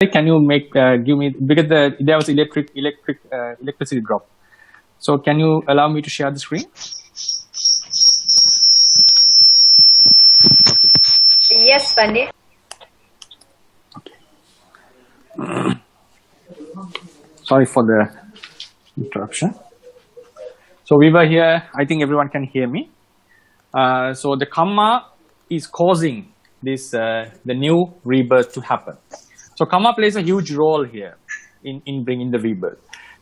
Can you give me, because there was electricity drop. So can you allow me to share the screen? Yes, Bhante. Okay. Sorry for the interruption. So we were here. I think everyone can hear me. So the karma is causing this the new rebirth to happen. So karma plays a huge role here in bringing the rebirth.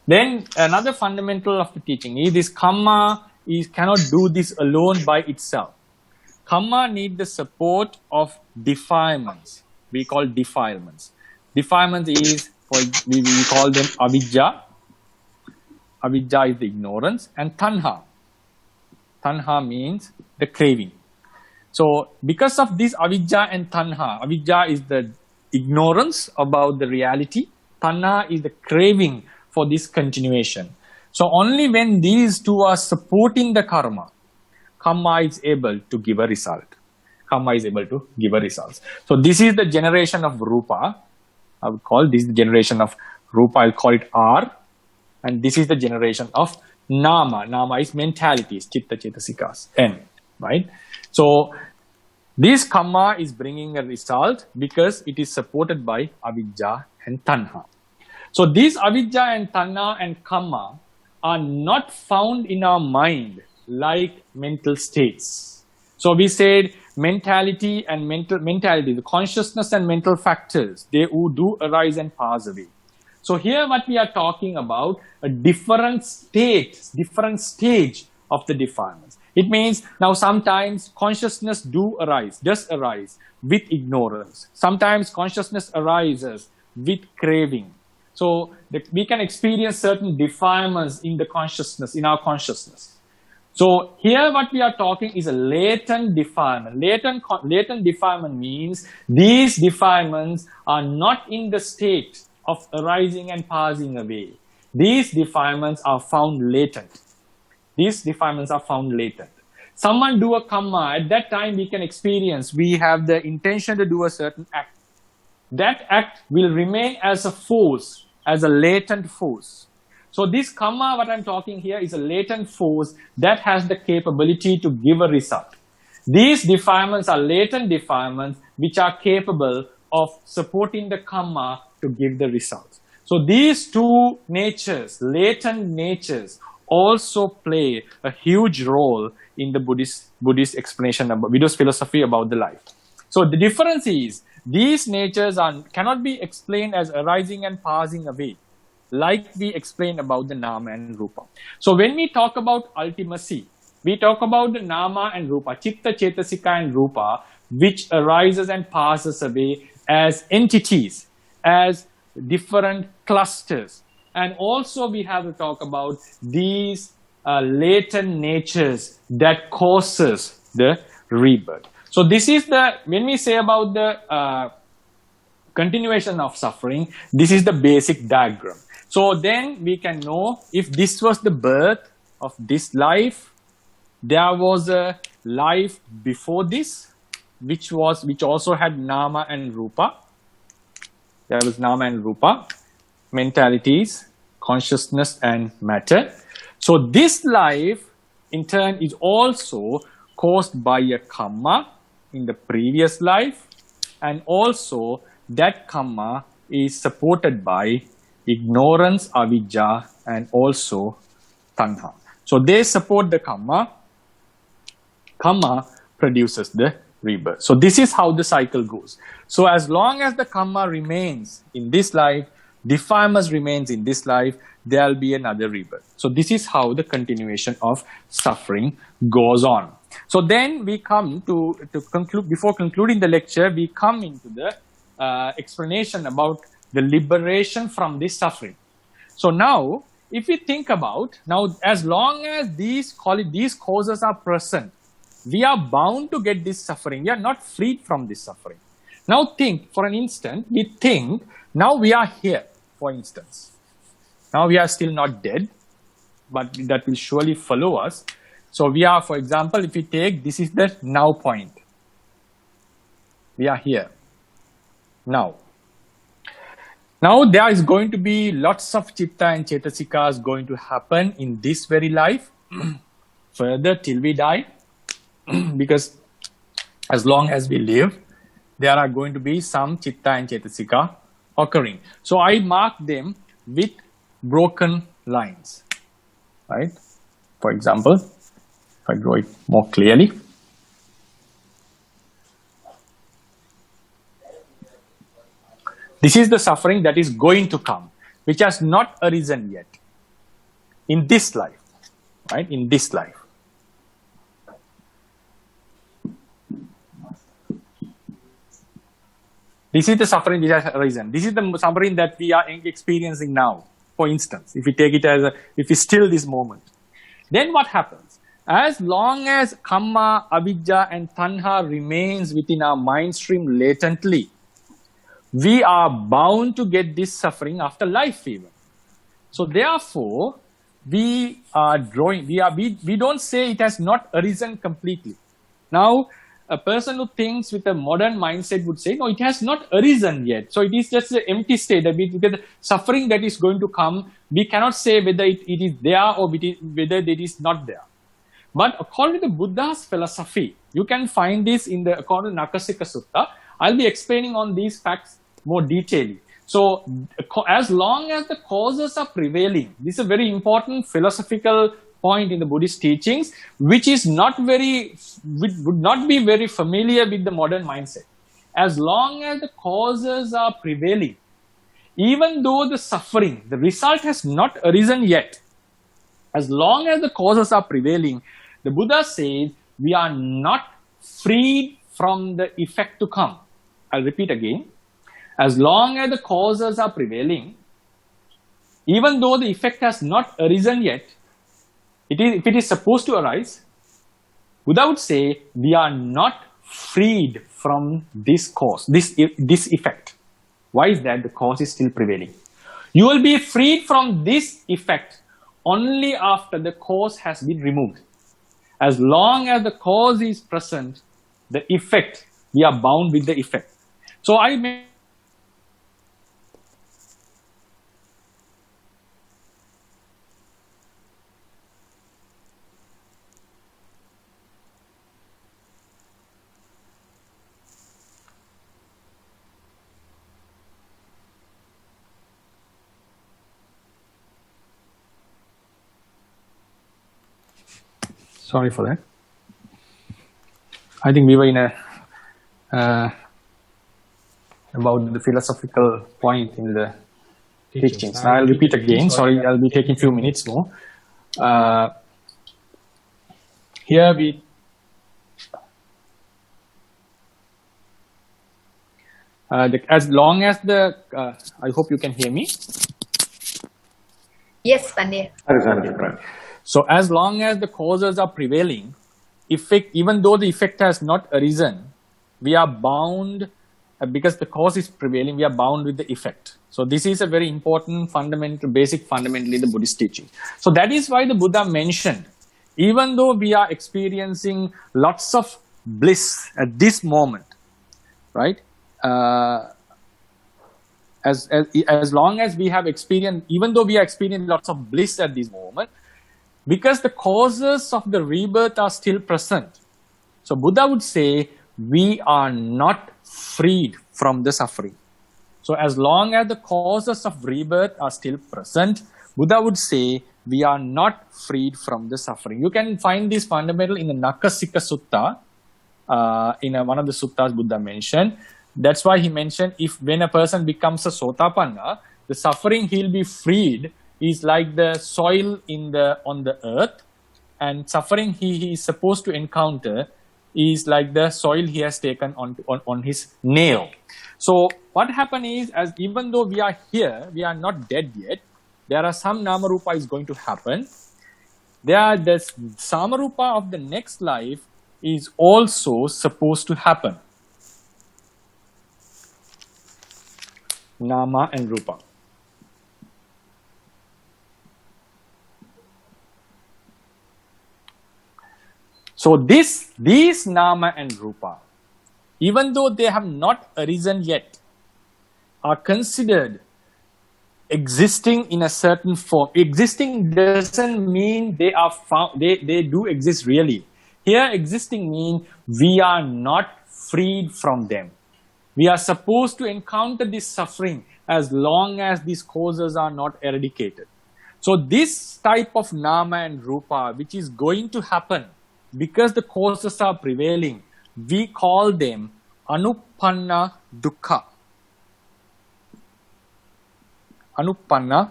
Then another fundamental of the teaching is this karma cannot do this alone by itself. Karma needs the support of defilements. We call defilements. Defilements is, we call them avidya. Avidya is the ignorance, and tanha. Tanha means the craving. So because of this avidya and tanha, avidya is the ignorance about the reality, tanha is the craving for this continuation. So only when these two are supporting the karma is able to give a result. Karma is able to give a result. So this is the generation of rupa. I would call this the generation of rupa. I'll call it R. And this is the generation of nama. Nama is mentalities, chitta, cetasikas, N, right? So this karma is bringing a result because it is supported by avidya and tanha. So these avidya and tanha and karma are not found in our mind like mental states. So we said mentality and mentality, the consciousness and mental factors, they do arise and pass away. So here what we are talking about, a different stage of the defilements. It means now sometimes consciousness does arise with ignorance. Sometimes consciousness arises with craving. So we can experience certain defilements in the consciousness, in our consciousness. So here what we are talking is a latent defilement. Latent defilement means these defilements are not in the state of arising and passing away. These defilements are found latent. These defilements are found latent. Someone do a karma, at that time we can experience, we have the intention to do a certain act. That act will remain as a force, as a latent force. So this karma, what I'm talking here, is a latent force that has the capability to give a result. These defilements are latent defilements which are capable of supporting the karma to give the results. So these two natures, latent natures, also play a huge role in the Buddhist explanation about Buddhist philosophy about the life. So the difference is these natures cannot be explained as arising and passing away, like we explained about the nama and rupa. So when we talk about ultimacy, we talk about the nama and rupa, chitta, cetasika and rupa, which arises and passes away as entities, as different clusters. And also we have to talk about these latent natures that causes the rebirth. So this is when we say about the continuation of suffering, this is the basic diagram. So then we can know if this was the birth of this life, there was a life before this, which also had nama and rupa. There was nama and rupa, mentalities, consciousness and matter. So this life in turn is also caused by a karma in the previous life, and also that karma is supported by ignorance, avidya, and also tanha. So they support the karma. Karma produces the rebirth. So this is how the cycle goes. So as long as the karma remains in this life, defilements remains in this life, there will be another rebirth. So this is how the continuation of suffering goes on. So then we come to conclude, before concluding the lecture, we come into the explanation about the liberation from this suffering. So now, if we think about, now as long as these causes are present, we are bound to get this suffering. We are not freed from this suffering. Now think, for an instant, we think, now we are here, for instance. Now we are still not dead, but that will surely follow us. So we are, for example, if we take, this is the now point. We are here, now. Now there is going to be lots of chitta and cetasikas going to happen in this very life, further till we die, because as long as we live, there are going to be some chitta and cetasika occurring. So I mark them with broken lines, right? For example, if I draw it more clearly, this is the suffering that is going to come, which has not arisen yet in this life, right? In this life. This is the suffering which has arisen. This is the suffering that we are experiencing now. For instance, if we take it as if we still this moment, then what happens? As long as kamma, avidya and tanha remains within our mind stream latently, we are bound to get this suffering after life even. So therefore, we don't say it has not arisen completely. Now, a person who thinks with a modern mindset would say, no, it has not arisen yet. So it is just an empty state. Because the suffering that is going to come, we cannot say whether it is there or whether it is not there. But according to the Buddha's philosophy, you can find this in the according to Nakasika Sutta. I'll be explaining on these facts more detailedly. So as long as the causes are prevailing, this is a very important philosophical point in the Buddhist teachings, which is would not be very familiar with the modern mindset. As long as the causes are prevailing, even though the suffering, the result has not arisen yet, as long as the causes are prevailing, the Buddha says we are not freed from the effect to come. I'll repeat again. As long as the causes are prevailing, even though the effect has not arisen yet, if it is supposed to arise, Buddha would say we are not freed from this cause, this effect. Why is that? The cause is still prevailing. You will be freed from this effect only after the cause has been removed. As long as the cause is present, the effect, we are bound with the effect. So I may Sorry for that. I think we were in about the philosophical point in the teachings. Now I'll repeat again. Sorry, I'll be taking a few minutes more. Here we as long as the I hope you can hear me. Yes, Bhante. Right. So as long as the causes are prevailing, even though the effect has not arisen, we are bound, because the cause is prevailing, we are bound with the effect. So this is a very important basic fundamentally the Buddhist teaching. So that is why the Buddha mentioned, even though we are experiencing lots of bliss at this moment, right? As long as we have experienced, even though we are experiencing lots of bliss at this moment, because the causes of the rebirth are still present. So Buddha would say, we are not freed from the suffering. So as long as the causes of rebirth are still present, Buddha would say, we are not freed from the suffering. You can find this fundamental in the Nakasika Sutta, in one of the suttas Buddha mentioned. That's why he mentioned, when a person becomes a Sotapanna, the suffering he'll be freed is like the soil on the earth, and suffering he is supposed to encounter is like the soil he has taken on his nail. So what happened is, as even though we are here, we are not dead yet, there are some Namarupa is going to happen. The Samarupa of the next life is also supposed to happen. Nama and Rupa. So these Nama and Rupa, even though they have not arisen yet, are considered existing in a certain form. Existing doesn't mean they are found, they do exist really. Here existing means we are not freed from them. We are supposed to encounter this suffering as long as these causes are not eradicated. So this type of nama and rupa, which is going to happen because the causes are prevailing, we call them anupanna dukkha. Anupanna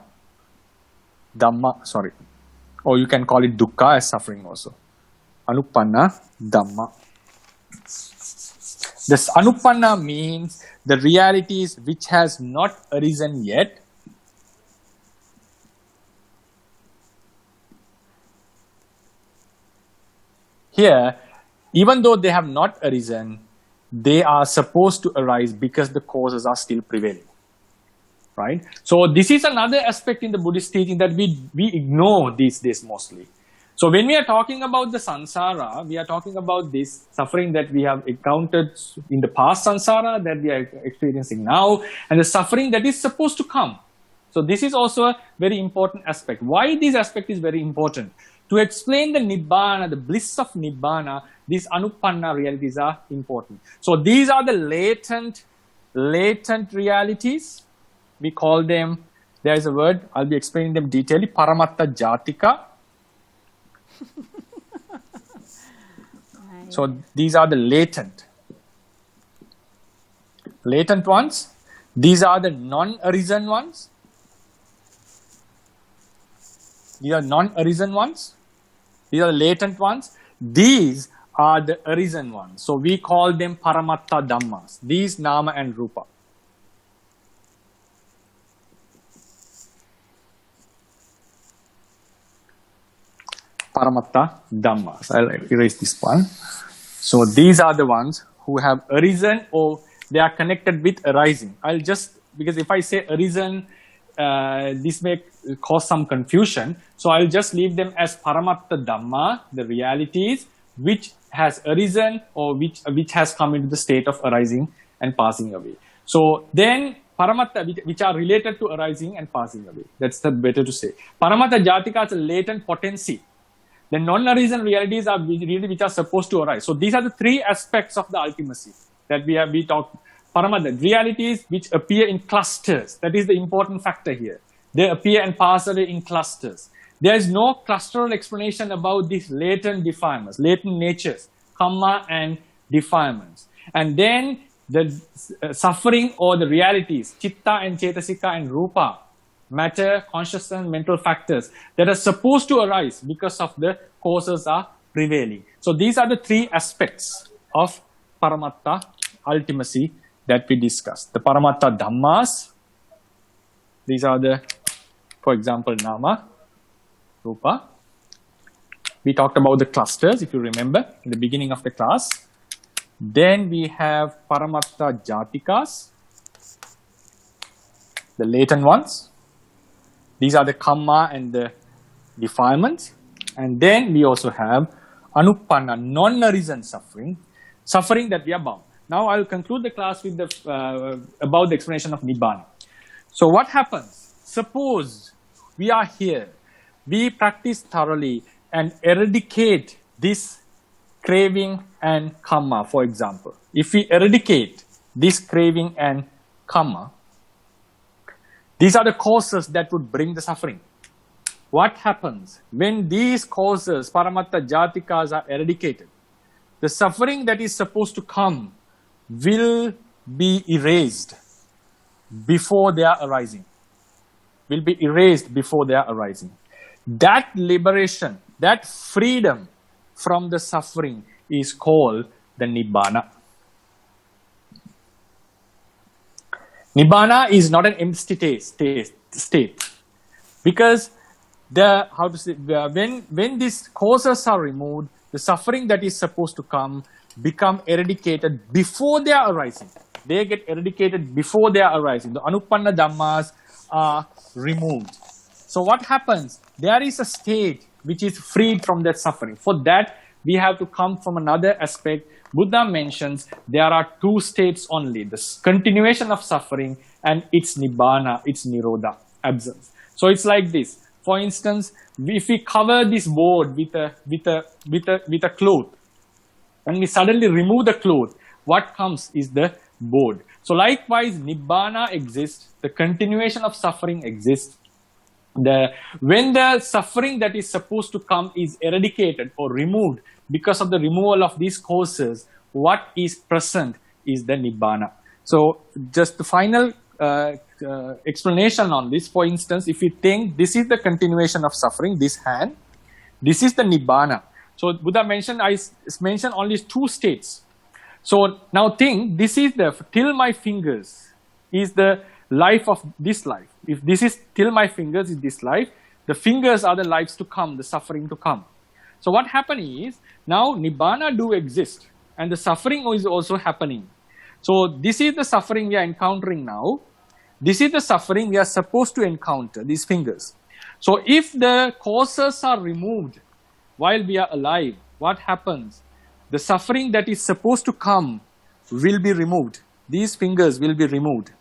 dhamma, sorry. Or you can call it dukkha as suffering also. Anupanna dhamma. This anupanna means the realities which has not arisen yet. Here, even though they have not arisen, they are supposed to arise because the causes are still prevailing. Right? So this is another aspect in the Buddhist teaching that we ignore these days mostly. So when we are talking about the samsara, we are talking about this suffering that we have encountered in the past samsara, that we are experiencing now, and the suffering that is supposed to come. So this is also a very important aspect. Why this aspect is very important? To explain the Nibbana, the bliss of Nibbana, these anupanna realities are important. So these are the latent realities. We call them, there is a word, I'll be explaining them detailedly, paramatta jatika. Right. So these are the latent ones. These are the non-arisen ones. These are non-arisen ones. These are the latent ones. These are the arisen ones. So we call them paramatta dhammas. These nama and rupa. Paramatta dhammas. I'll erase this one. So these are the ones who have arisen or they are connected with arising. I'll just, because if I say arisen, this may cause some confusion. So I'll just leave them as paramatta dhamma, the realities which has arisen or which has come into the state of arising and passing away. So then paramatta, which are related to arising and passing away. That's the better to say. Paramatta jatika is a latent potency. The non-arisen realities are really which are supposed to arise. So these are the three aspects of the ultimacy that we talked. Paramatta, realities which appear in clusters. That is the important factor here. They appear and pass away in clusters. There is no clusteral explanation about these latent defilements, latent natures, karma and defilements. And then the suffering or the realities, chitta and cetasika and rupa, matter, consciousness, mental factors that are supposed to arise because of the causes are prevailing. So these are the three aspects of paramatta ultimacy that we discussed. The paramatta dhammas, these are the, for example, nama, rupa. We talked about the clusters, if you remember, in the beginning of the class. Then we have paramatta jatikas, the latent ones. These are the kamma and the defilements. And then we also have anupanna, non-arisen suffering, suffering that we are bound. Now I'll conclude the class with about the explanation of Nibbana. So what happens? Suppose we are here, we practice thoroughly and eradicate this craving and karma, for example. If we eradicate this craving and karma, these are the causes that would bring the suffering. What happens when these causes, paramatta jatikas, are eradicated? The suffering that is supposed to come will be erased before they are arising. Will be erased before they are arising. That liberation, that freedom from the suffering is called the Nibbana. Nibbana is not an empty state. Because when these causes are removed, the suffering that is supposed to come become eradicated before they are arising. They get eradicated before they are arising. The anupanna dhammas are removed. So what happens? There is a state which is freed from that suffering. For that, we have to come from another aspect. Buddha mentions there are two states only, the continuation of suffering and its nibbana, its nirodha. absence. So it's like this. For instance, if we cover this board with a cloth, and we suddenly remove the cloth, what comes is the board. So likewise, Nibbana exists, the continuation of suffering exists. When the suffering that is supposed to come is eradicated or removed because of the removal of these causes, what is present is the Nibbana. So just the final explanation on this. For instance, if you think this is the continuation of suffering, this hand, this is the Nibbana. So Buddha mentioned, I mentioned only 2 states. So now think, this is the, till my fingers is the life of this life. If this is till my fingers is this life, the fingers are the lives to come, the suffering to come. So what happened is, now Nibbana do exist and the suffering is also happening. So this is the suffering we are encountering now. This is the suffering we are supposed to encounter, these fingers. So if the causes are removed while we are alive, what happens? The suffering that is supposed to come will be removed. These fingers will be removed.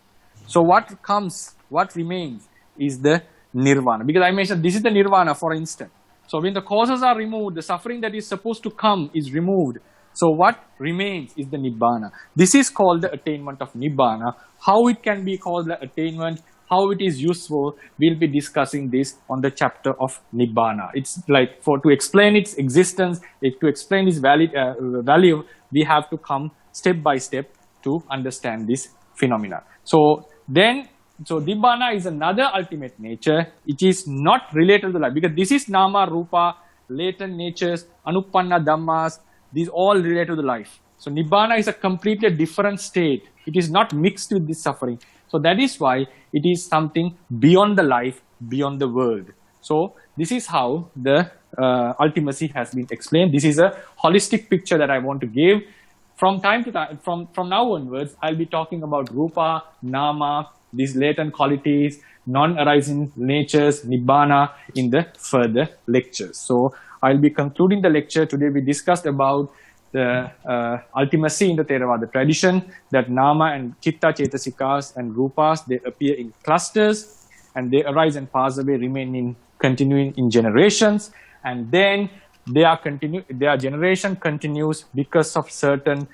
So what comes, what remains is the nirvana. Because I mentioned this is the nirvana, for instance. So when the causes are removed, the suffering that is supposed to come is removed. So what remains is the Nibbana. This is called the attainment of Nibbana. How it can be called the attainment, how it is useful, we'll be discussing this on the chapter of Nibbana. It's like to explain its existence, to explain its value, we have to come step by step to understand this phenomena. So Nibbana is another ultimate nature. It is not related to life because this is Nama, Rupa, latent natures, Anupanna Dhammas. These all relate to the life. So Nibbana is a completely different state. It is not mixed with this suffering. So that is why it is something beyond the life, beyond the world. So this is how the ultimacy has been explained. This is a holistic picture that I want to give. From time to time, from now onwards, I'll be talking about Rupa, Nama, these latent qualities, non-arising natures, Nibbana in the further lectures. So I'll be concluding the lecture. Today we discussed about the ultimacy in the Theravāda tradition, that Nama and Chitta, Cetasikas and Rupas, they appear in clusters and they arise and pass away, continuing in generations, and then their generation continues because of certain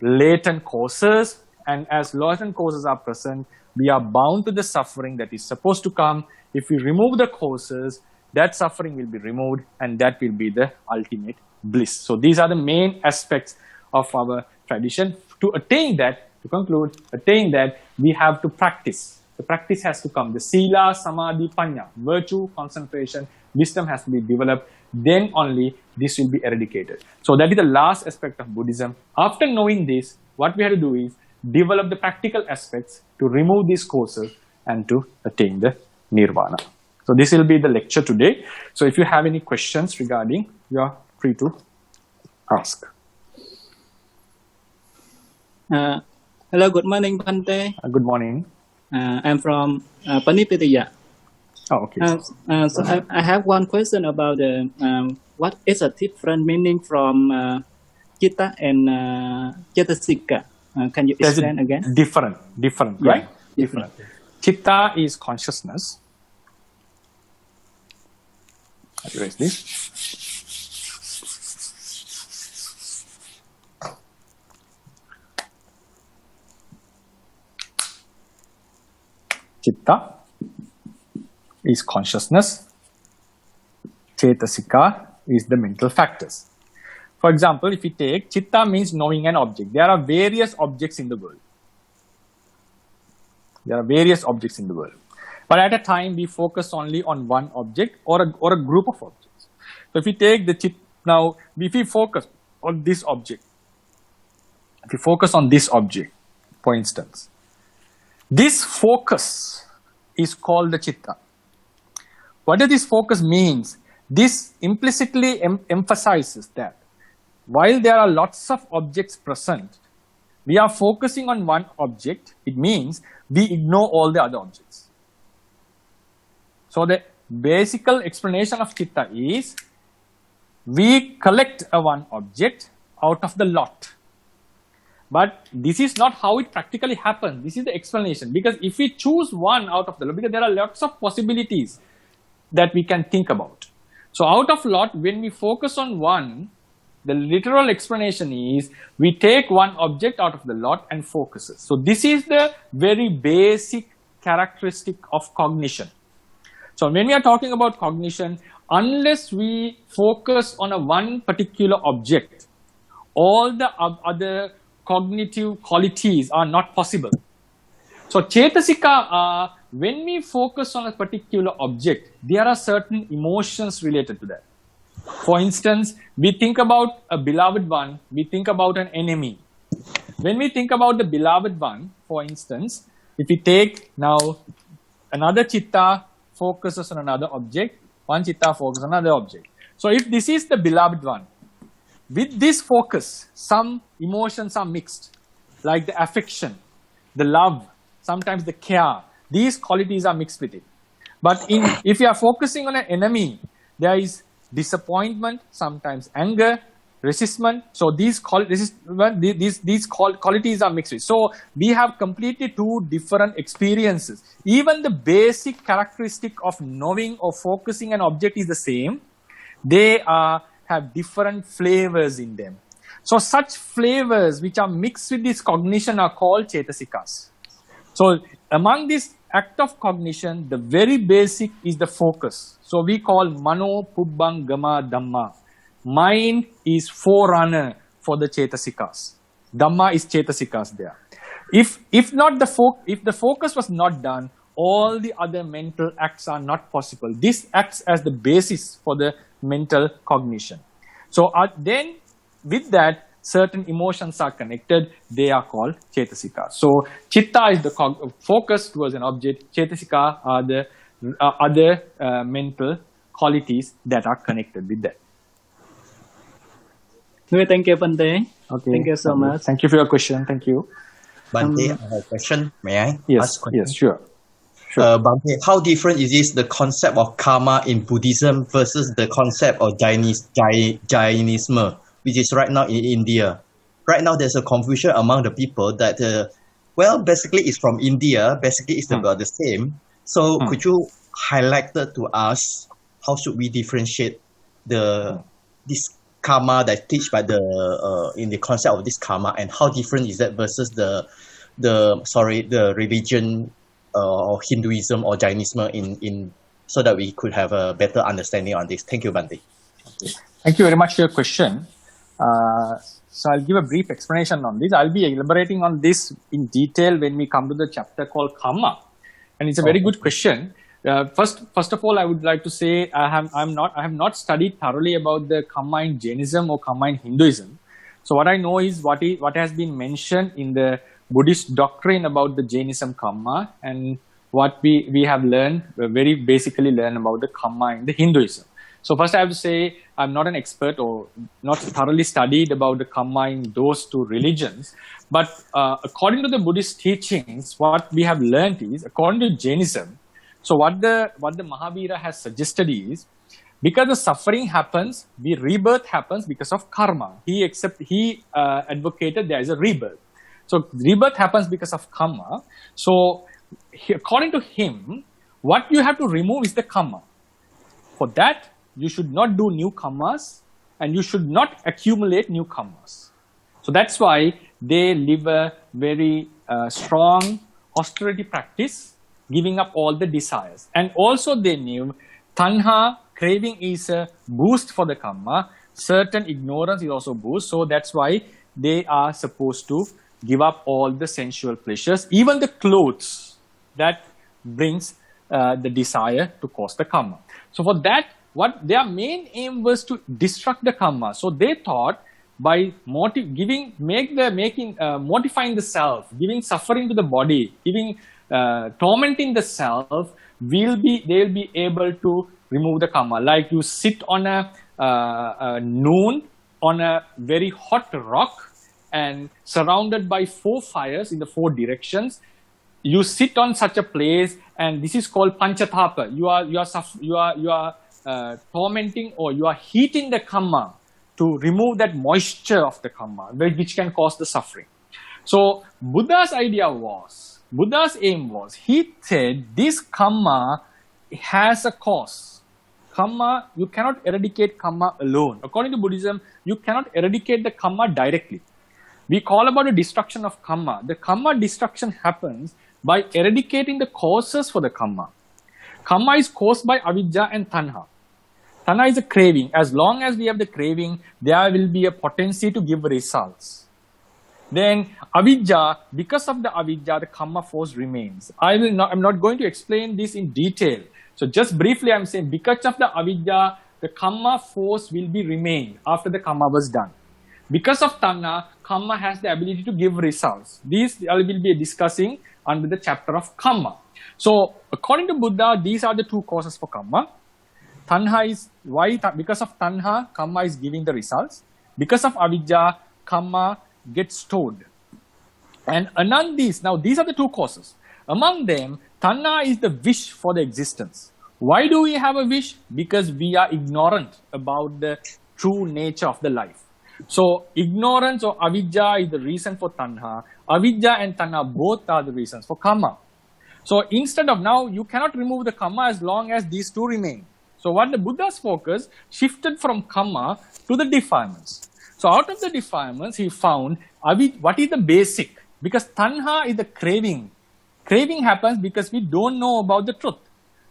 latent causes, and as latent causes are present, we are bound to the suffering that is supposed to come. If we remove the causes, that suffering will be removed and that will be the ultimate bliss. So these are the main aspects of our tradition. To attain that, to conclude, attain that, we have to practice. The practice has to come. The sila, samadhi, panya, virtue, concentration, wisdom has to be developed. Then only this will be eradicated. So that is the last aspect of Buddhism. After knowing this, what we have to do is develop the practical aspects to remove these causes and to attain the nirvana. So this will be the lecture today. So if you have any questions regarding, you are free to ask. Hello, good morning, Bhante. Good morning. I'm from Panipitiya. Oh, okay. So I have one question about what is a different meaning from Chitta and Cetasika. Can you explain again? Different, Yeah, right? Different. Chitta is consciousness. I'll erase this. Chitta is consciousness. Cetasika is the mental factors. For example, if we take Chitta means knowing an object. There are various objects in the world. But at a time, we focus only on one object or a group of objects. So if we take the Chitta, now if we focus on this object, for instance, this focus is called the Chitta. What does this focus means? This implicitly emphasizes that while there are lots of objects present, we are focusing on one object. It means we ignore all the other objects. So the basic explanation of Chitta is we collect one object out of the lot. But this is not how it practically happens. This is the explanation. Because if we choose one out of the lot, because there are lots of possibilities that we can think about. So out of lot, when we focus on one, the literal explanation is we take one object out of the lot and focus it. So this is the very basic characteristic of cognition. So when we are talking about cognition, unless we focus on a one particular object, all the other cognitive qualities are not possible. So Chetasika, when we focus on a particular object, there are certain emotions related to that. For instance, we think about a beloved one, we think about an enemy. When we think about the beloved one, for instance, if we take now another chitta focuses on another object, one chitta focuses on another object. So if this is the beloved one, with this focus, some emotions are mixed, like the affection, the love, sometimes the care. These qualities are mixed with it. But if you are focusing on an enemy, there is disappointment, sometimes anger, resistment. So these qualities are mixed with. So we have completely two different experiences. Even the basic characteristic of knowing or focusing an object is the same. They have different flavors in them. So such flavors which are mixed with this cognition are called chetasikas. So among this act of cognition, the very basic is the focus. So we call mano pubbangama dhamma. Mind is forerunner for the chetasikas. Dhamma is chetasikas there. If the focus was not done, all the other mental acts are not possible. This acts as the basis for the mental cognition. So then with that, certain emotions are connected. They are called chetasika. So chitta is the focus towards an object. Chetasika are the other mental qualities that are connected with that. Thank you, Bhante. Okay. Thank you so much. Thank you for your question. Thank you. Bhante, I have a question. May I Yes. ask a question? Yes. Sure. Bhante, how different is this the concept of karma in Buddhism versus the concept of Jainism, which is right now in India? Right now, there's a confusion among the people that, basically it's from India. Basically, it's about the same. So could you highlight that to us? How should we differentiate this karma that teach by in the concept of this karma, and how different is that versus the religion or Hinduism or Jainism in so that we could have a better understanding on this? Thank you, Bhante. Okay. Thank you very much for your question. So I'll give a brief explanation on this. I'll be elaborating on this in detail when we come to the chapter called karma, and it's a very good question. First of all, I would like to say I have not studied thoroughly about the karma in Jainism or karma in Hinduism. So what I know is what has been mentioned in the Buddhist doctrine about the Jainism karma, and what we have learned, very basically learned about the karma in the Hinduism. So first I have to say I'm not an expert or not thoroughly studied about the karma in those two religions. But according to the Buddhist teachings, what we have learned is, according to Jainism, so what the Mahavira has suggested is, because the suffering happens, the rebirth happens because of karma. He advocated there is a rebirth. So rebirth happens because of karma. So according to him, what you have to remove is the karma. For that, you should not do new karmas, and you should not accumulate new karmas. So that's why they live a very strong austerity practice, giving up all the desires. And also they knew tanha, craving, is a boost for the karma. Certain ignorance is also boost. So that's why they are supposed to give up all the sensual pleasures, even the clothes that brings the desire to cause the karma. So for that, what their main aim was to destruct the karma. So they thought by modifying the self, giving suffering to the body, tormenting the self, they'll be able to remove the karma. Like you sit on a noon on a very hot rock and surrounded by 4 fires in the 4 directions. You sit on such a place, and this is called panchatapa. You are tormenting, or you are heating the karma to remove that moisture of the karma, which can cause the suffering. So Buddha's aim was, he said this karma has a cause. Karma, you cannot eradicate karma alone. According to Buddhism, you cannot eradicate the karma directly. We call about the destruction of karma. The karma destruction happens by eradicating the causes for the karma. Karma is caused by avidya and tanha. Tanha is a craving. As long as we have the craving, there will be a potency to give results. Then avidya, because of the avidya, the karma force remains. I'm not going to explain this in detail. So just briefly, I'm saying because of the avidya, the karma force will be remained after the karma was done. Because of tanha, karma has the ability to give results. These I will be discussing under the chapter of karma. So according to Buddha, these are the two causes for karma. Tanha is why? Because of tanha, karma is giving the results. Because of avidya, karma gets stored. And among these, now these are the two causes. Among them, tanha is the wish for the existence. Why do we have a wish? Because we are ignorant about the true nature of the life. So ignorance or avidya is the reason for tanha. Avidya and tanha both are the reasons for karma. So instead of now, you cannot remove the karma as long as these two remain. So what the Buddha's focus shifted from karma to the defilements. So out of the defilements, he found what is the basic. Because tanha is the craving. Craving happens because we don't know about the truth.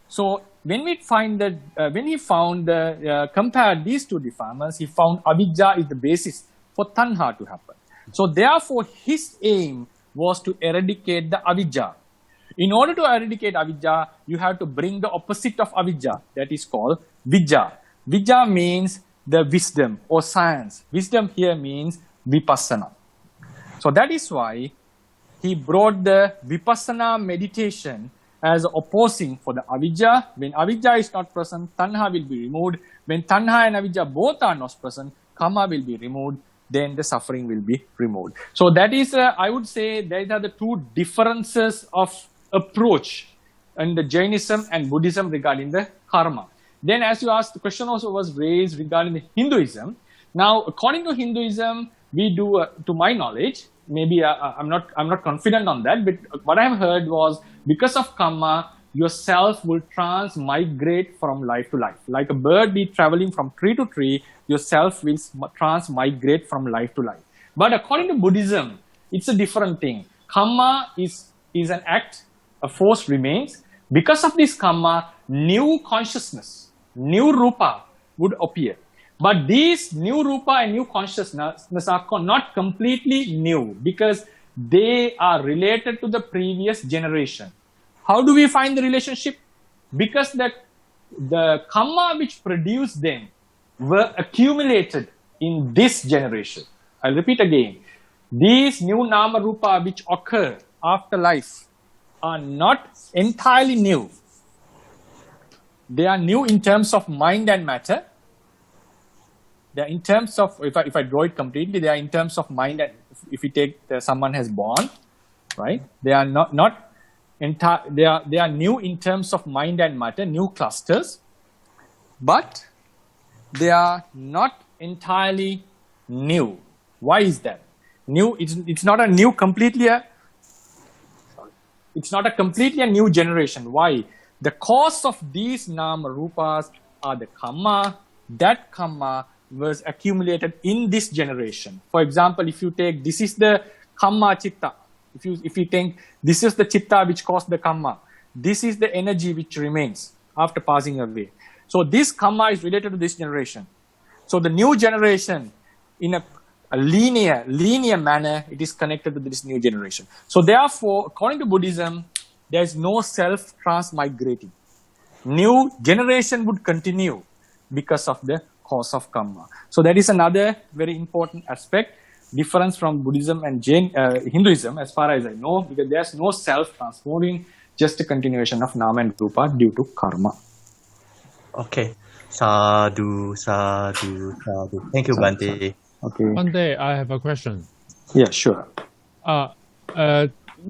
So when we find that, when he found compared these two defilements, he found avidya is the basis for tanha to happen. So therefore, his aim was to eradicate the avidya. In order to eradicate avidya, you have to bring the opposite of avidya, that is called vidya. Vidya means the wisdom or science. Wisdom here means vipassana. So that is why he brought the vipassana meditation as opposing for the avidya. When avidya is not present, tanha will be removed. When tanha and avidya both are not present, karma will be removed. Then the suffering will be removed. So that is, I would say, these are the two differences of approach in the Jainism and Buddhism regarding the karma. Then as you asked, the question also was raised regarding the Hinduism. Now, according to Hinduism, we do, to my knowledge, maybe I'm not confident on that, but what I have heard was because of karma, yourself will transmigrate from life to life. Like a bird be traveling from tree to tree, yourself will transmigrate from life to life. But according to Buddhism, it's a different thing. Karma is an act, a force remains. Because of this karma, new consciousness, new rupa would appear. But these new rupa and new consciousness are not completely new because they are related to the previous generation. How do we find the relationship? Because the karma which produced them were accumulated in this generation. I'll repeat again. These new nama rupa which occur after life are not entirely new. They are new in terms of mind and matter. They are in terms of, if I draw it completely, they are in terms of mind. And if you take someone has born, right? They are not entire. They are new in terms of mind and matter, new clusters, but they are not entirely new. Why is that? New. It's not a new completely. It's not a completely a new generation. Why? The cause of these nama rupas are the karma. That karma was accumulated in this generation. For example, if you take, this is the karma chitta. If you think this is the chitta which caused the karma, this is the energy which remains after passing away. So this karma is related to this generation. So the new generation, in a linear manner, it is connected to this new generation. So therefore, according to Buddhism, there is no self-transmigrating. New generation would continue because of the cause of karma. So that is another very important aspect, difference from Buddhism and Hinduism as far as I know, because there is no self-transforming, just a continuation of nama and rupa due to karma. Okay. Sadhu, sadhu, sadhu. Thank you, Bhante. Okay. Bhante, I have a question. Yeah, sure.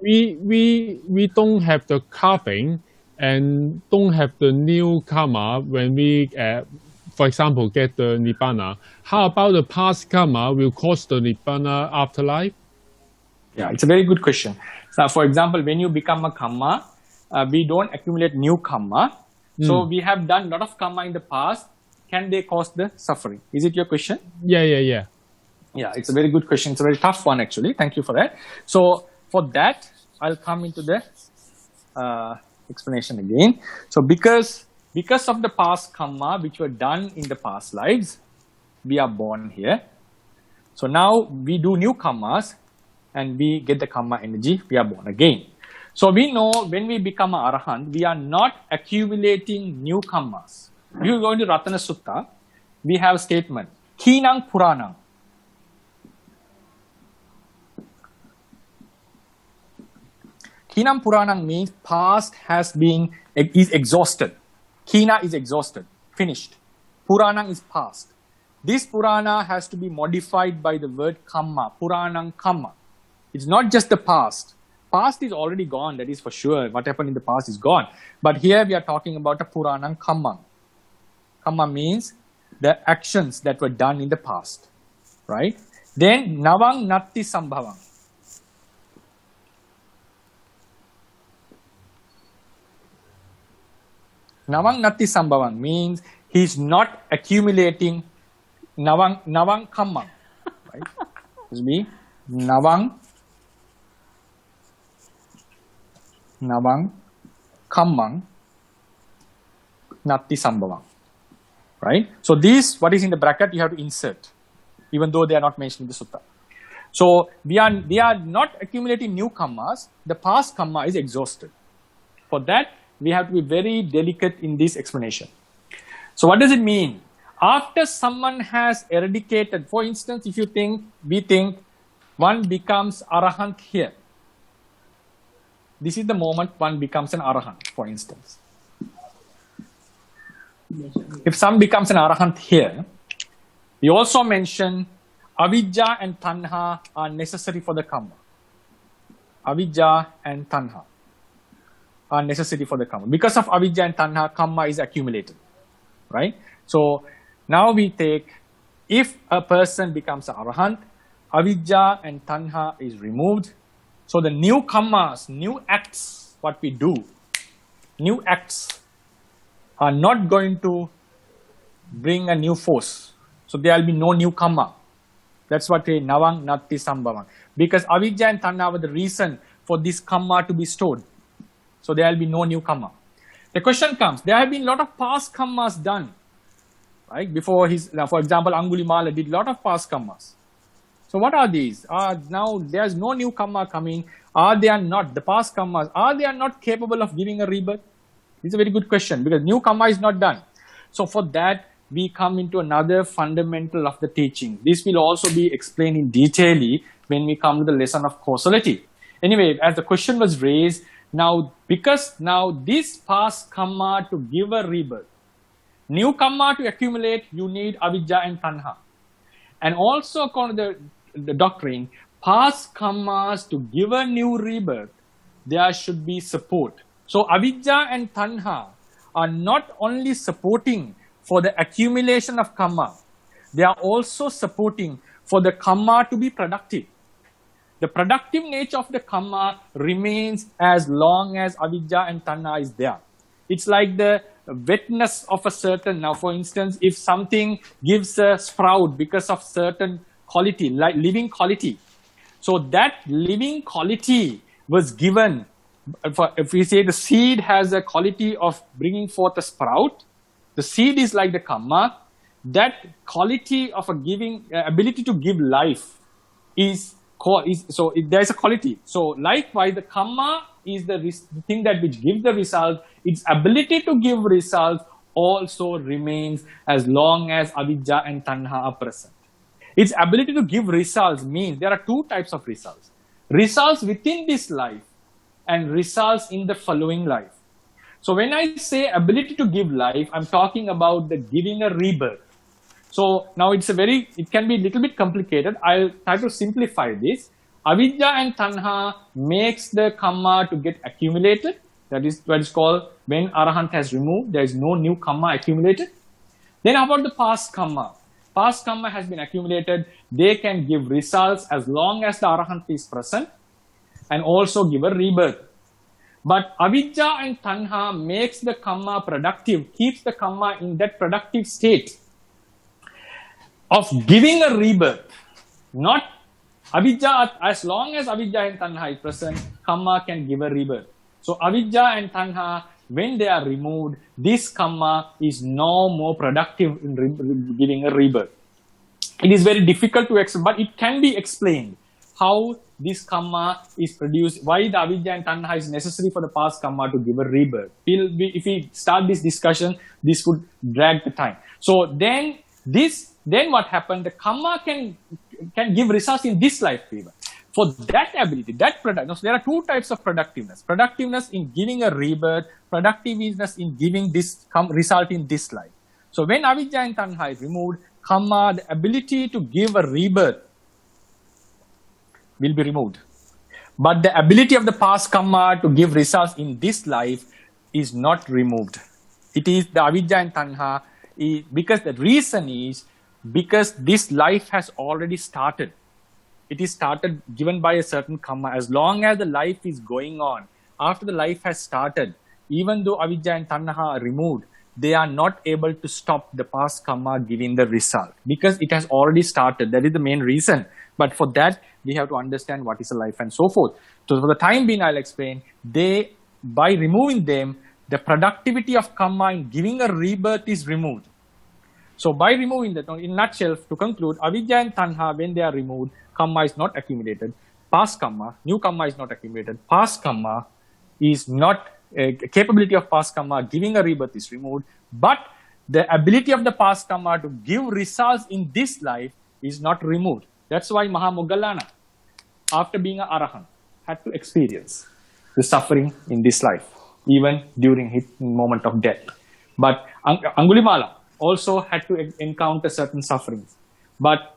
We don't have the carving and don't have the new karma when we, for example, get the Nibbana. How about the past karma will cause the Nibbana afterlife? Yeah, it's a very good question. So, for example, when you become a karma, we don't accumulate new karma. So we have done a lot of karma in the past. Can they cause the suffering? Is it your question? Yeah. Yeah, it's a very good question. It's a very tough one, actually. Thank you for that. So for that, I'll come into the explanation again. So because of the past karma which were done in the past lives, we are born here. So now we do new karmas and we get the karma energy, we are born again. So we know when we become an arahant, we are not accumulating new karmas. If you go into Ratana Sutta, we have a statement, Khinang Puranang. Khinam Puranang means past is exhausted. Khina is exhausted, finished. Puranang is past. This Purana has to be modified by the word Kamma, Puranang Kamma. It's not just the past. Past is already gone, that is for sure. What happened in the past is gone. But here we are talking about a Puranang Kamma. Kamma means the actions that were done in the past. Right? Then Navang Natti Sambhavang. Navang Natti Sambhavang means he's not accumulating Navang Kammang. Right? This will be Navang Kammang Natti Sambhavang. Right? So this, what is in the bracket, you have to insert, even though they are not mentioned in the sutta. So they are not accumulating new kammas. The past kamma is exhausted. For that, we have to be very delicate in this explanation. So what does it mean? After someone has eradicated, for instance, if we think one becomes arahant here. This is the moment one becomes an arahant, for instance. If some becomes an arahant here, we also mention avidya and tanha are necessary for the karma. Avidya and tanha are necessary for the karma. Because of avidya and tanha, karma is accumulated. Right? So now we take, if a person becomes an arahant, avidya and tanha is removed. So the new karmas, new acts, what we do, new acts are not going to bring a new force. So there will be no new karma. That's what we Navang Natti Sambhavang. Because avidya and tanha were the reason for this karma to be stored. So there will be no new karma. The question comes, there have been a lot of past karmas done. Right? Before for example, Angulimala did a lot of past karmas. So what are these? Now there's no new karma coming. The past karmas, are they not capable of giving a rebirth? It's a very good question because new karma is not done. So for that, we come into another fundamental of the teaching. This will also be explained in detail when we come to the lesson of causality. Anyway, as the question was raised, because this past karma to give a rebirth, new karma to accumulate, you need avidya and tanha. And also according to the doctrine, past karmas to give a new rebirth, there should be support. So avidya and tanha are not only supporting for the accumulation of karma, they are also supporting for the karma to be productive. The productive nature of the karma remains as long as avidya and tanha is there. It's like the wetness of a certain, now for instance, if something gives a sprout because of certain quality, like living quality. So that living quality was given, if we say the seed has a quality of bringing forth a sprout, the seed is like the karma, that quality of ability to give life there's a quality. So likewise, the karma is the thing that which gives the result. Its ability to give results also remains as long as avidya and tanha are present. Its ability to give results means there are two types of results. Results within this life and results in the following life. So when I say ability to give life, I'm talking about the giving a rebirth. So now it can be a little bit complicated. I'll try to simplify this. Avidya and tanha makes the karma to get accumulated. That is what is called when arahant has removed, there is no new karma accumulated. Then how about the past karma? Past karma has been accumulated. They can give results as long as the arahant is present. and also give a rebirth. But avidya and tanha makes the karma productive, keeps the karma in that productive state of giving a rebirth. Not avidya, as long as avidya and tanha is present, karma can give a rebirth. So avidya and tanha, when they are removed, this karma is no more productive in giving a rebirth. It is very difficult to explain, but it can be explained how this karma is produced, why the avidya and tanha is necessary for the past karma to give a rebirth. If we start this discussion, this could drag the time. So then what happened? The karma can give results in this life even. For that ability, that product. So there are two types of productiveness. Productiveness in giving a rebirth, productiveness in giving this result in this life. So when avidya and tanha is removed, karma, the ability to give a rebirth, will be removed. But the ability of the past karma to give results in this life is not removed. It is the avidya and tanha, because the reason is because this life has already started. It is started given by a certain karma. As long as the life is going on, after the life has started, even though avidya and tanha are removed, they are not able to stop the past karma giving the result because it has already started. That is the main reason. But for that, we have to understand what is a life and so forth. So for the time being, I'll explain. By removing them, the productivity of karma in giving a rebirth is removed. So by removing that, in a nutshell, to conclude, avidya and tanha, when they are removed, karma is not accumulated. Past karma, new karma is not accumulated. Past karma is not, capability of past karma giving a rebirth is removed. But the ability of the past karma to give results in this life is not removed. That's why Mahamoggallana, after being an arahant, had to experience the suffering in this life, even during his moment of death. But Angulimala also had to encounter certain sufferings. But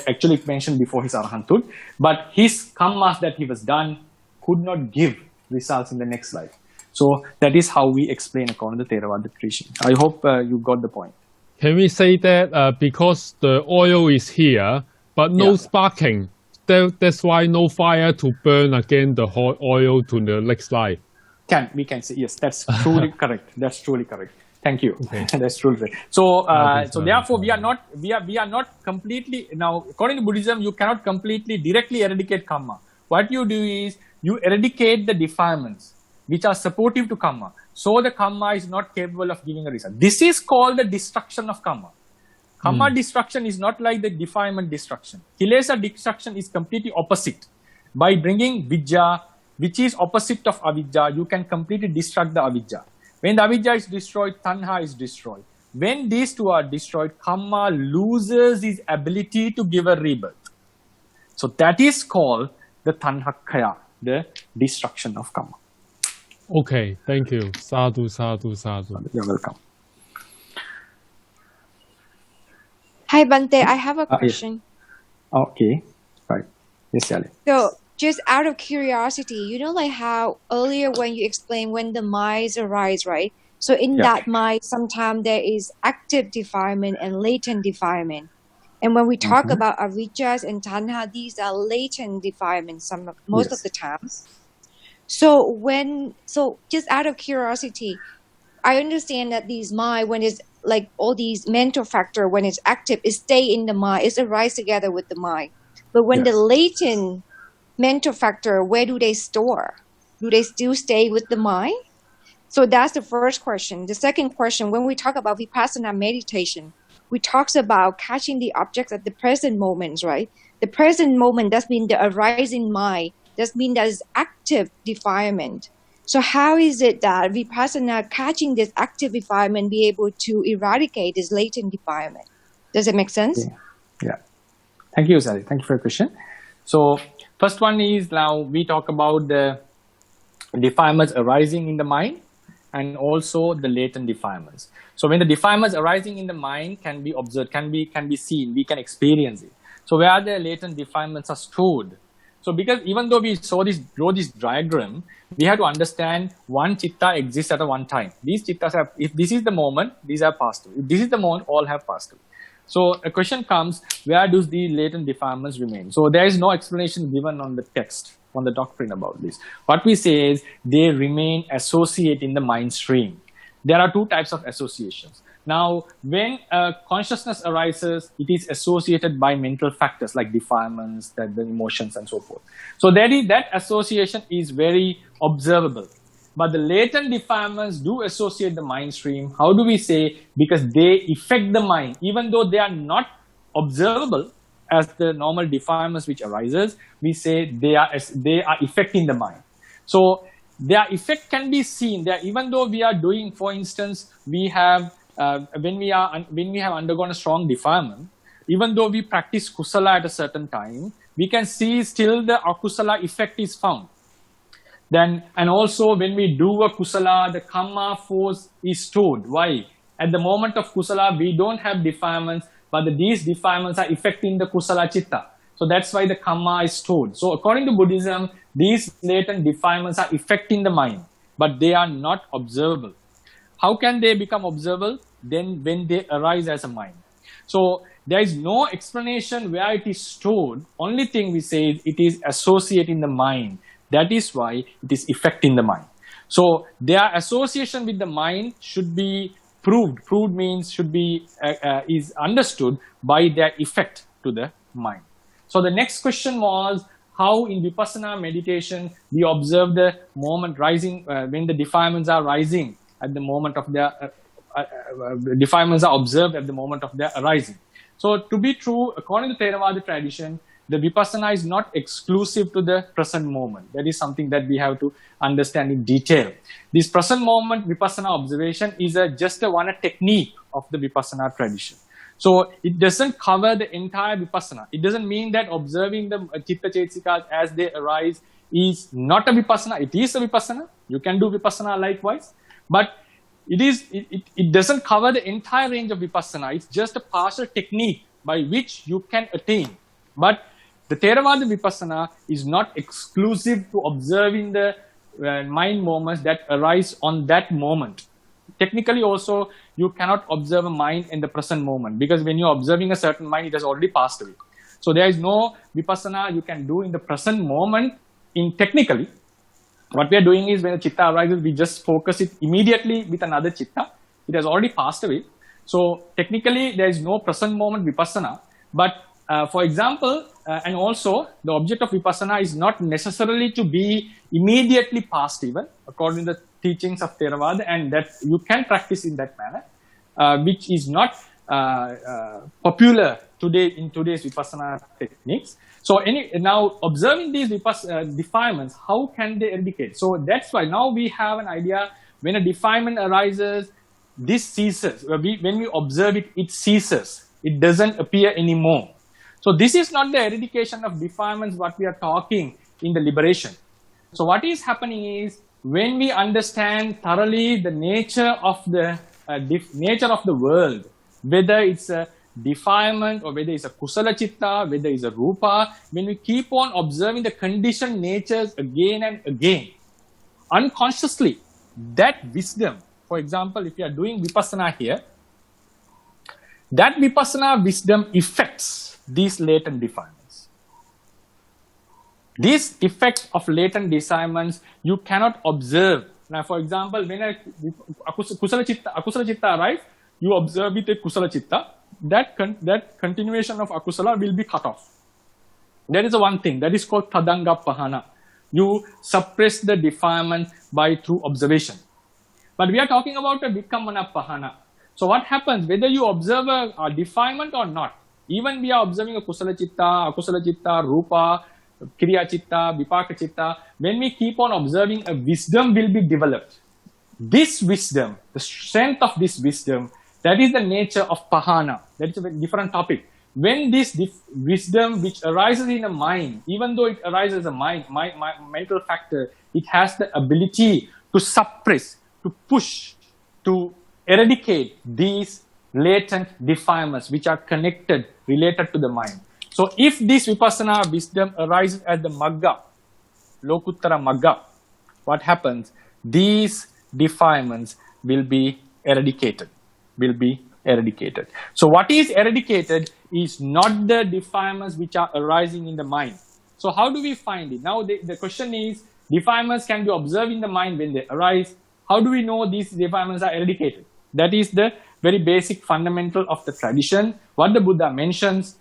actually it mentioned before his arahanthood, but his karmas that he was done could not give results in the next life. So that is how we explain according to Theravāda tradition. I hope you got the point. Can we say that because the oil is here, but no sparking, that's why no fire to burn again the oil to the next life? We can say, yes, that's truly correct. That's truly correct. Thank you. Okay. That's truly correct. So, so therefore, we are not completely, now, according to Buddhism, you cannot completely directly eradicate karma. What you do is, you eradicate the defilements, which are supportive to karma. So the karma is not capable of giving a result. This is called the destruction of karma. Karma destruction is not like the defilement destruction. Kilesa destruction is completely opposite. By bringing vidya, which is opposite of avidya, you can completely destruct the avidya. When the avidya is destroyed, tanha is destroyed. When these two are destroyed, karma loses its ability to give a rebirth. So that is called the tanhakaya, the destruction of karma. Okay, thank you. Sadhu, sadhu, sadhu. You're welcome. Hi, Bhante. I have a question. Yes. Okay, right. Yes, Yali. So, just out of curiosity, like how earlier when you explained when the minds arise, right? So in that mind, sometimes there is active defilement and latent defilement. And when we talk about avijjas and tanha, these are latent defilements most of the time. So just out of curiosity, I understand that these mind, when it's like all these mental factor, when it's active, it stay in the mind, it arise together with the mind. But when the latent mental factor, where do they store? Do they still stay with the mind? So that's the first question. The second question, when we talk about vipassana meditation, we talk about catching the objects at the present moments, right? The present moment, that means the arising mind. That means that is active defilement. So how is it that vipassana catching this active defilement be able to eradicate this latent defilement? Does it make sense? Yeah. Thank you, Sally. Thank you for your question. So first one is, now we talk about the defilements arising in the mind and also the latent defilements. So when the defilements arising in the mind can be observed, can be seen, we can experience it. So where the latent defilements are stored. So because even though we draw this diagram, we have to understand one chitta exists at a one time. These chittas have, if this is the moment, these have passed away. If this is the moment, all have passed away. So a question comes, where do the latent defilements remain? So there is no explanation given on the text. on the doctrine about this. What we say is they remain associated in the mind stream. There are two types of associations. Now, when consciousness arises, it is associated by mental factors like defilements, the emotions, and so forth. So that association is very observable. But the latent defilements do associate the mind stream. How do we say? Because they affect the mind, even though they are not observable as the normal defilements which arises. We say they are affecting the mind. So their effect can be seen. Even though we are doing, for instance, we have when we have undergone a strong defilement, even though we practice kusala at a certain time, we can see still the akusala effect is found. Then, and also when we do a kusala, the karma force is stored. Why? At the moment of kusala, we don't have defilements, but these defilements are affecting the kusala chitta. So that's why the karma is stored. So according to Buddhism, these latent defilements are affecting the mind, but they are not observable. How can they become observable? Then when they arise as a mind. So there is no explanation where it is stored. Only thing we say is it is associating the mind. That is why it is affecting the mind. So their association with the mind should be proved. Proved means should be is understood by their effect to the mind. So the next question was how in Vipassana meditation we observe the moment rising when the defilements are rising at the moment of their defilements are observed at the moment of their arising. So to be true, according to Theravāda tradition, the Vipassana is not exclusive to the present moment. That is something that we have to understand in detail. This present moment Vipassana observation is just one technique of the Vipassana tradition. So it doesn't cover the entire Vipassana. It doesn't mean that observing the Chitta Chaitasikas as they arise is not a Vipassana. It is a Vipassana. You can do Vipassana likewise. But it doesn't cover the entire range of Vipassana. It's just a partial technique by which you can attain. But the Theravada Vipassana is not exclusive to observing the mind moments that arise on that moment. Technically also, you cannot observe a mind in the present moment, because when you're observing a certain mind, it has already passed away. So there is no Vipassana you can do in the present moment technically. What we are doing is when a chitta arises, we just focus it immediately with another chitta. It has already passed away. So technically, there is no present moment Vipassana. But for example, and also the object of Vipassana is not necessarily to be immediately past even, according to the teachings of Theravada, and that you can practice in that manner, which is not popular today in today's Vipassana techniques. So now observing these defilements, how can they eradicate? So that's why now we have an idea when a defilement arises, this ceases. When we observe it, it ceases. It doesn't appear anymore. So this is not the eradication of defilements what we are talking in the liberation. So what is happening is when we understand thoroughly the nature of the world, whether it's a defilement or whether it's a kusala chitta, whether it's a rupa, when we keep on observing the conditioned natures again and again, unconsciously, that wisdom, for example, if you are doing Vipassana here, that Vipassana wisdom affects these latent defilements. These effects of latent defilements you cannot observe. Now, for example, when a kusala chitta arrives, you observe it a kusala chitta, that continuation of akusala will be cut off. That is the one thing. That is called tadanga pahana. You suppress the defilement through observation. But we are talking about a vikamana pahana. So what happens, whether you observe a defilement or not, even we are observing a kusala chitta, akusala chitta, rupa, kriya chitta, vipaka chitta, when we keep on observing, a wisdom will be developed. This wisdom, the strength of this wisdom, that is the nature of pahana. That is a different topic. When this wisdom which arises in a mind, even though it arises as a mental factor, it has the ability to suppress, to push, to eradicate these latent defilements which are related to the mind. So if this vipassana wisdom arises as the magga, lokuttara magga, what happens? These defilements will be eradicated. So what is eradicated is not the defilements which are arising in the mind. So how do we find it? Now the question is, defilements can be observed in the mind when they arise. How do we know these defilements are eradicated? That is the very basic fundamental of the tradition. What the Buddha mentions,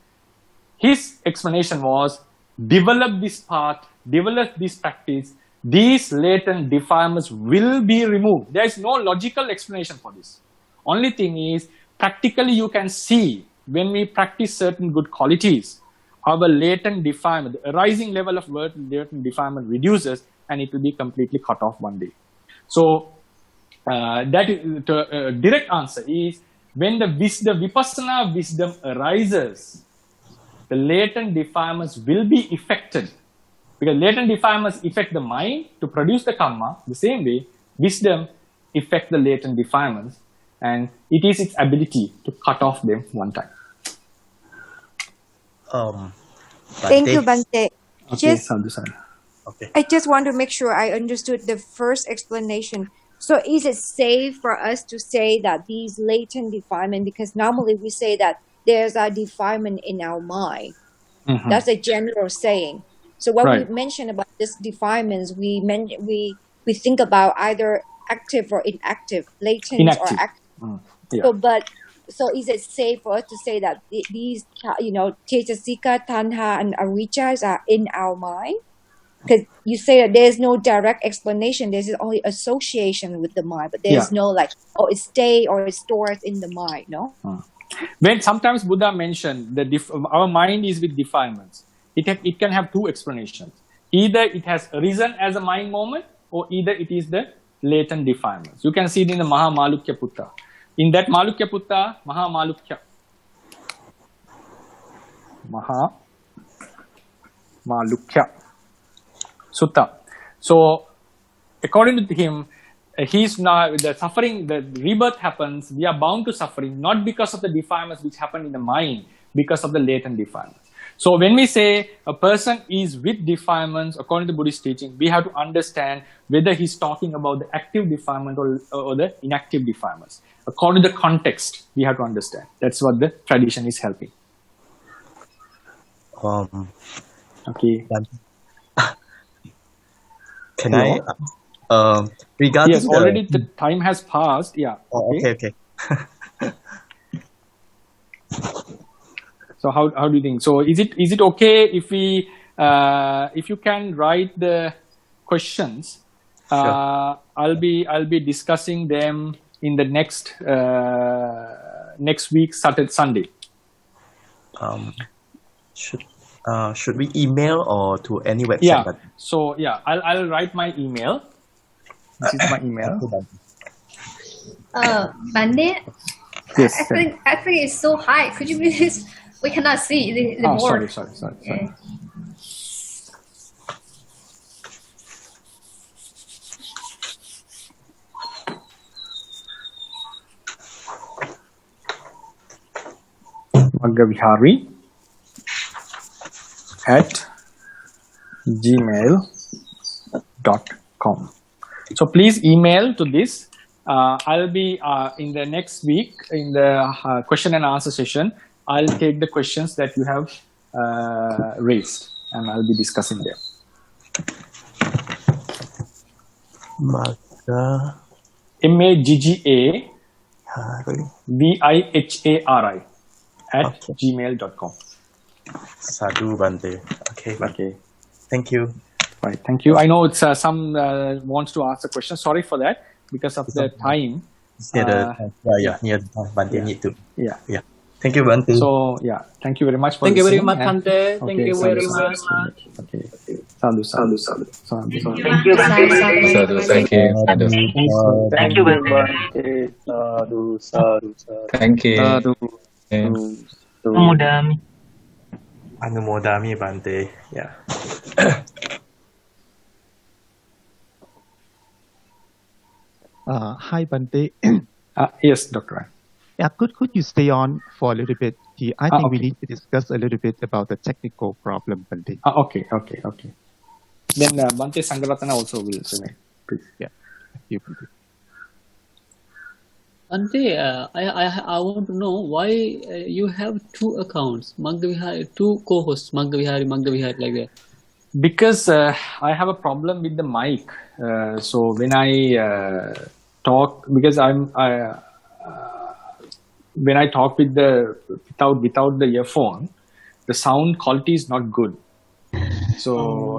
his explanation was, develop this path, develop this practice, these latent defilements will be removed. There is no logical explanation for this. Only thing is, practically you can see when we practice certain good qualities, our latent defilement, the arising level of latent defilement reduces, and it will be completely cut off one day. So that is the direct answer is, when the vipassana wisdom arises, the latent defilements will be affected. Because latent defilements affect the mind to produce the karma. The same way, wisdom affects the latent defilements, and it is its ability to cut off them one time. Thank you, Bhante. Okay, Okay. I just want to make sure I understood the first explanation. So is it safe for us to say that these latent defilement, because normally we say that there's a defilement in our mind. Mm-hmm. That's a general saying. So when Right. we mention about these defilements, we think about either active or inactive, latent Inactive. or active. Yeah. So is it safe for us to say that these, Cetasika, Tanha, and Avijjas are in our mind? Because you say that there's no direct explanation. There's only association with the mind, but there's no it stays or it stores in the mind, no? When sometimes Buddha mentioned that our mind is with defilements, it can have two explanations. Either it has arisen as a mind moment, or either it is the latent defilements. You can see it in the Maha Malukya Putta. In that Malukya Putta, Maha Malukya Sutta. So, according to him, he's now the suffering, the rebirth happens. We are bound to suffering not because of the defilements which happen in the mind, because of the latent defilements. So when we say a person is with defilements, according to Buddhist teaching, we have to understand whether he's talking about the active defilement or the inactive defilements. According to the context, we have to understand. That's what the tradition is helping. Okay. Can I? Regarding yes, already the time has passed. Yeah. Oh, okay. So how do you think? So is it okay if we if you can write the questions? Sure. I'll be discussing them in the next week, Saturday, Sunday. Should we email or to any website? Yeah. So yeah, I'll write my email. This is my email. Bhante? Yes. I think it's so high. Could you please? We cannot see the board. Sorry. Okay. Maggavihārī @gmail.com. So please email to this. I'll be in the next week in the question and answer session. I'll take the questions that you have raised, and I'll be discussing them. Maggavihārī @gmail.com. Sadhu Bhante. Okay. Thank you. Right. Thank you. I know it's some wants to ask a question. Sorry for that because of the time. Near the time. Bhante need to. Yeah. Thank you, Bhante. So yeah, thank you very much for Thank you very listening. much, Bhante. Thank you very much. Okay. Sadhu. Thank you. Thank you. Thank you very much. Sadhu. Thank you. Anumodami Bhante. Yeah. Hi, Bhante. Yes, Dr. Yeah, could you stay on for a little bit? I think we okay. need to discuss a little bit about the technical problem, Bhante. Okay. Then Bhante Sangaratana also will say, please. Yeah, thank you, Bhante. Bhante, I want to know why you have two accounts, Maggavihārī, two co-hosts, Maggavihārī, like that. Because I have a problem with the mic. So when I talk, because when I talk with without the earphone, the sound quality is not good. So